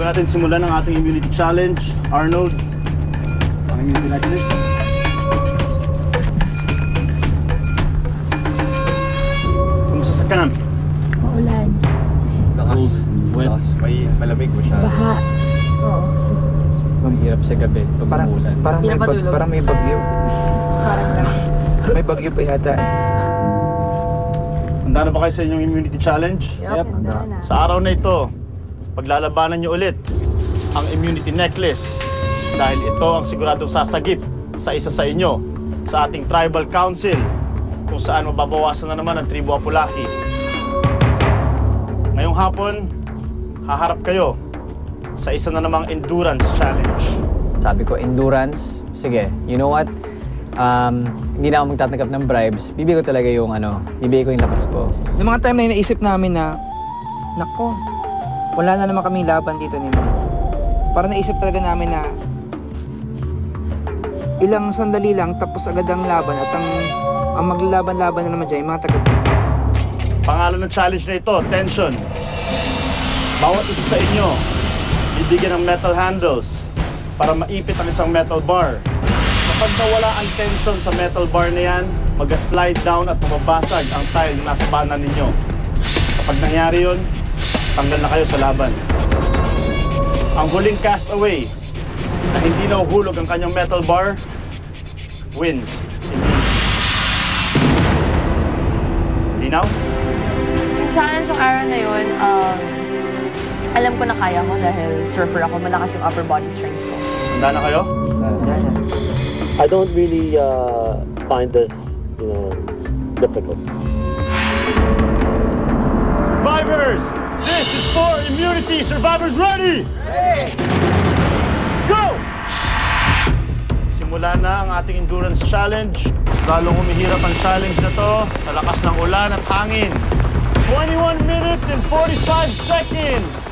natin simulan ang ating immunity challenge. Arnold, ang immunity natin is. Kumusta sa camp? Maulan. Lakas. Wet. May malamig masyado. Baha. Oo. Mahirap sa gabi pag Parang, umulan. parang, may, Hirap matulog. parang may bagyo. Parang lang. May bagyo pa yata eh. Handa na ba kayo sa inyong immunity challenge? Yup. Sa araw na ito, paglalabanan nyo ulit ang immunity necklace dahil ito ang siguradong sasagip sa isa sa inyo sa ating tribal council kung saan mababawasan na naman ang tribu Apulaki. Ngayong hapon, haharap kayo sa isa na namang endurance challenge. Sabi ko, endurance. Sige, you know what? Hindi na ako magtatanggap ng bribes. Bibigay ko talaga yung bibigay ko yung lakas ko. Noong mga time na naisip namin na, nako, wala na naman kami laban dito ni Ma. Parang naisip talaga namin na ilang sandali lang tapos agad ang laban at ang maglalaban-laban na naman dyan yung mga taga. Pangalan ng challenge na ito, tension. Bawat isa sa inyo, bibigyan ng metal handles para maipit ang isang metal bar. Kapag nawala ang tension sa metal bar na yan, mag-slide down at mababasag ang tile na nasa banan ninyo. Kapag nangyari yun, tanggal na kayo sa laban. Ang huling castaway na hindi nahuhulog ang kanyang metal bar wins. Linaw? Yung challenge ng araw na yun, alam ko na kaya ko dahil surfer ako, malakas yung upper body strength ko. Handa na kayo? I don't really find this, difficult. Survivors! This is for immunity! Survivors ready? Ready! Go! Simula na ang ating endurance challenge. Lalong humihirap ang challenge na to sa lakas ng ulan at hangin. 21 minutes and 45 seconds!